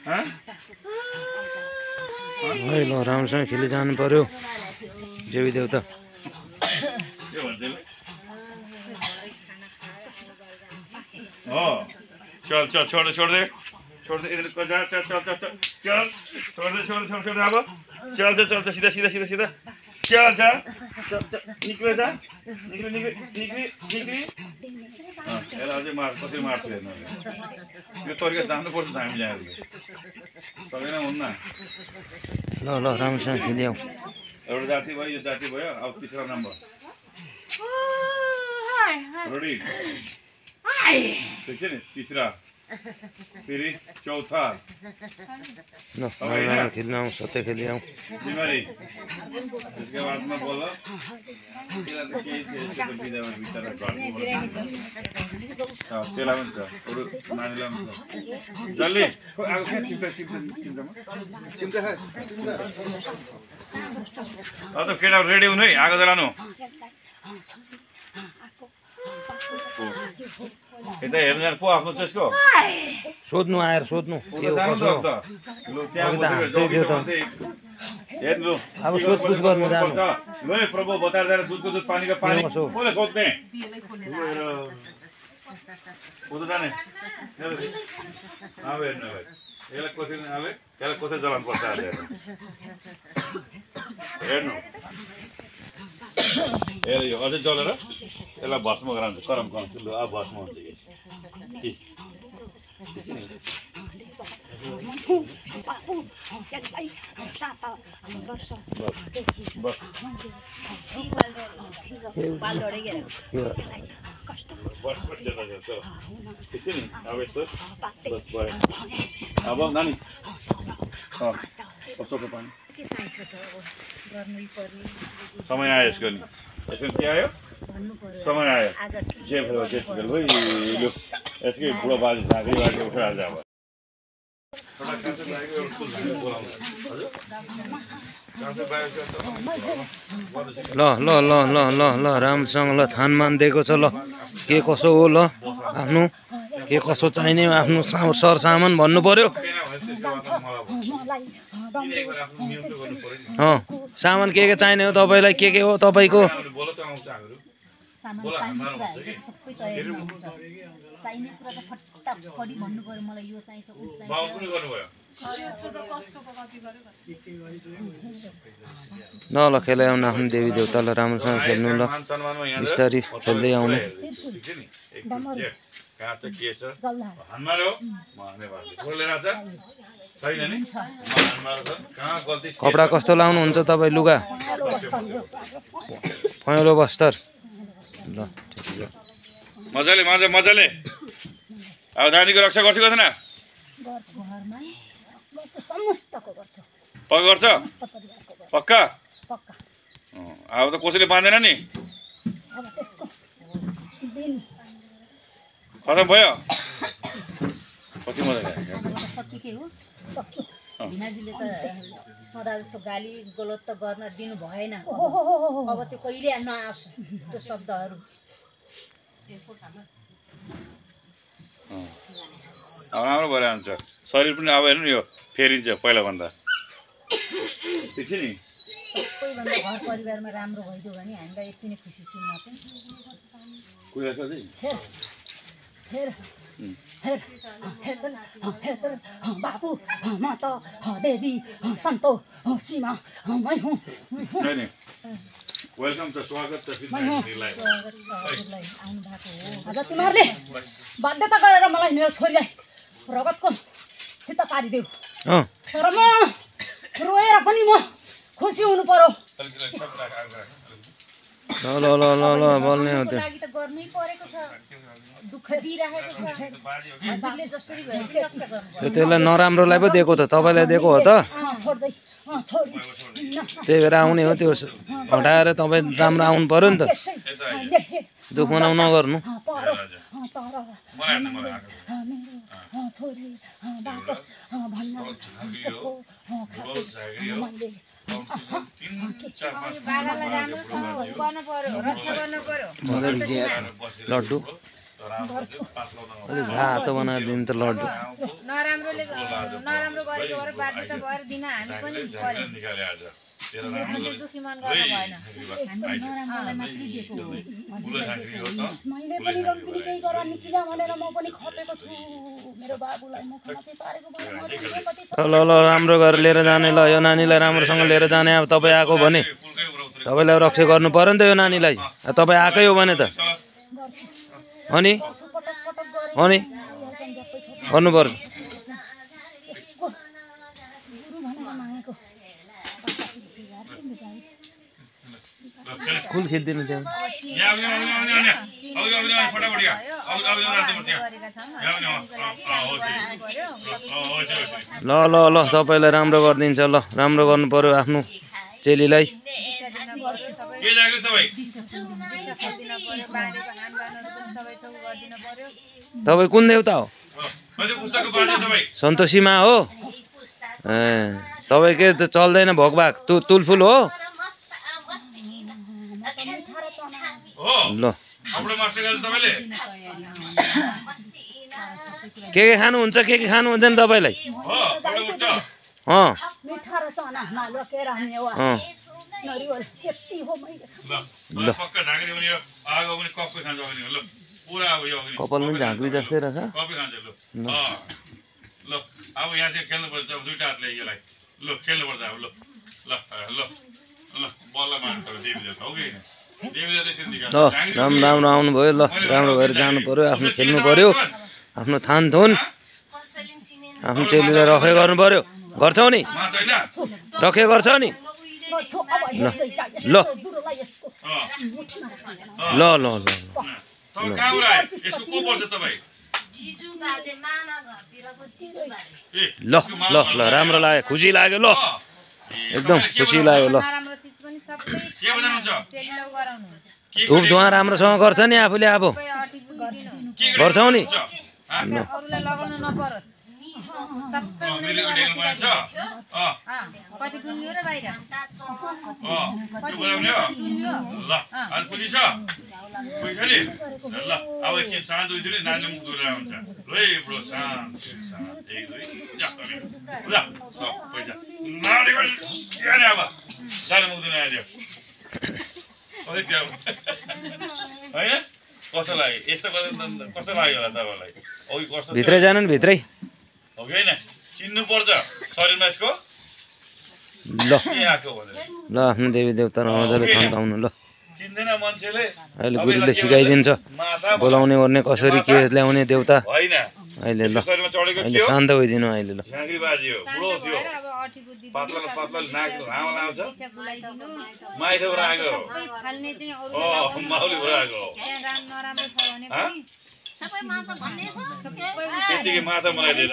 ल राम्रोसँग खेली जानु पर्यो देवी देवता। चल चल छोड़ छोड़ दे इधर को जा चल चल चल चल चल छोड़ दे छोड़ अब चल चल चल सीधा सीधा सीधा सीधा चल जा चल चल निकले जा निकली यार अझै मार कसरी मार्छु हेर्नु यो तरिका जान्नु पर्छ हामी यहाँ सकेन हुन्न। ल ल राम्रोसँग खेलिआऊ। एउटा जाति भयो यो जाति भयो अब तीसरा नम्बर रेडी ठीक छ नि तीसरा फेरि चौथा ल खेल्न आऊ सत्य खेलिआऊ। बिमारी त्यसको बादमा बोल त्यसलाई पनि छ अरू नानीलाई पनि छ जल्दी अब त केटा रेडी हुनु है आगो जलाउनु। यता हेर्नु जानु पो आफ्नो त्यसको सोध्नु आएर सोध्नु हेर्नु अब सोधपुछ गर्नु जानु। ल प्रभु बताएर जानु दुधको दुध पानीको पानी कसले सोध्ने उता जाने अब हेर्नु भाइ यसलाई कसरी अब यसलाई कसरी जलाउनु पर्छ हेर्नु हेर यो अझै जलेर यसलाई भस्म गराउँछ करम गराउँछु ल अब भस्म हुन्छ अब नानी समय आयो यसको नि यसको के आयो समय आयो जे भयो यसकै बुढो बाजे झाँक्री बाजे उठेर आज अब ल ल ल ल ल ल राम्रोसँग ल थानमान दिएको छ ल के कसो हो ल आफ्नो के कसो चाहिने आफ्नो सरसामान भन्नु पर्यो। सामान के चाहिने हो तपाईँलाई के हो तपाईँको ल ल खेलाइ आउनु आफ्नो देवी देवतालाई राम्रोसँग खेल्नु ल बिस्तारी खेल्दै आउनु। कपडा कस्तो लाउनुहुन्छ तपाईँ लुगा पहेँलो बस्तर ल मजाले मजाले अब नानीको रक्षा गर्छु गर्दैन पक्का गर्छ पक्का अब त कसैले बाँध्दैन नि खतम भयो कति मजा भिनाजुले त सदा जस्तो गाली गलत त गर्न दिनु भएन अब त्यो कहिले नआओस् त्यो शब्दहरू राम्रो भएर आउँछ शरीर पनि अब हेर्नु यो फेरिन्छ पहिलाभन्दा ठिक छ नि सबैभन्दा घर परिवारमा राम्रो भइदियो भने हामीलाई यति नै खुसी छु म चाहिँ बाबु म त देवी सन्तो सीमा मै हुँ वेलकम छ स्वागत छ आज तिमीहरूले बाध्यता गरेर मलाई मेरो छोरीलाई रगतको सित पारिदेऊ तर म रोएर पनि म खुसी हुनु पर्यो। ल ल ल ल ल बोल्ने हो त्यो गर्नै परेको छ दुःख दिइरहेको छ हजुरले जसरी भए पनि रक्षा गर्नु त्यसलाई नराम्रोलाई पो दिएको त तपाईँलाई दिएको हो त त्यही भएर आउने हो त्यो हटाएर तपाईँ राम्रो आउनु पर्यो नि त दुःख मनाउ नगर्नु। लड्डु अलिक रातो बनाएर दिनु त लड्डु नराम्रो गरेको भएर बाध्य भएर दिन हामी पनि दुखी मन गर्नु भएन मैले पनि रक्तिनी केही गर निकिला भनेर म पनि खपेको छु मेरो बाबुलाई म खाना चाहिँ पारेको भए ल ल राम्रो गरेर लिएर जाने ल यो नानीलाई राम्रोसँग लिएर जाने अब तपाईँ आएको भने तपाईँलाई रक्षा गर्नु पर्यो नि त यो नानीलाई तपाईँ आएकै हो भने त अनि अनि गर्नुपर्छ फुल खिचिदिनु त्यहाँ ल ल ल तपाईँलाई राम्रो गरिदिन्छ ल राम्रो गर्नु पर्यो आफ्नो चेलीलाई तपाईँ कुन देउता हो सन्तोषीमा हो ए तपाईँ के त चल्दैन भोगभाग तुलफुल हो ल के खानुहुन्छ के खानु हुँदैन तपाईँलाई कपाल पनि झाँक्री जस्तै रहेछ ल अब यहाँ चाहिँ खेल्नुपर्छ अब दुईटा हातले यसलाई ल खेल्नुपर्छ अब ल ल ल ल बल्ल मार्नु पर्छ देवीदेवता हो कि ल राम्रो राम्रो आउनुभयो ल राम्रो भएर जानु पर्यो आफ्नो खेल्नु पर्यो आफ्नो थान थुन आफ्नो चेलीलाई रखे गर्नु पर्यो गर्छौ नि रखे गर्छ नि ल ल ल ल ल ल ल ल राम्रो लाग्यो खुसी लाग्यो ल एकदम खुसी लाग्यो ल धुप धुवा राम्रोसँग गर्छ नि आफूले अब गर्छौ नि कस्तो लाग्यो यस्तो कस्तो लाग्यो होला तपाईँलाई भित्रै जानु नि भित्रै हो कि होइन चिन्नु पर्छ शरीरमा यसको ल ल आफ्नो देवी देवता मजाले थन्काउनु ल चिन्दैन मान्छेले अहिले गुरुले सिकाइदिन्छ बोलाउने ओर्ने कसरी के ल्याउने देउता होइन अहिले ल शरीरमा चढेको अहिले शान्त भइदिनु अहिले ल झाँक्री बाजी हो बुढो थियो पातला पातला नाक लामो लाउँछ माइथबाट आएको हो माउलीबाट आएको हो त्यतिकै माता बनाइदिएर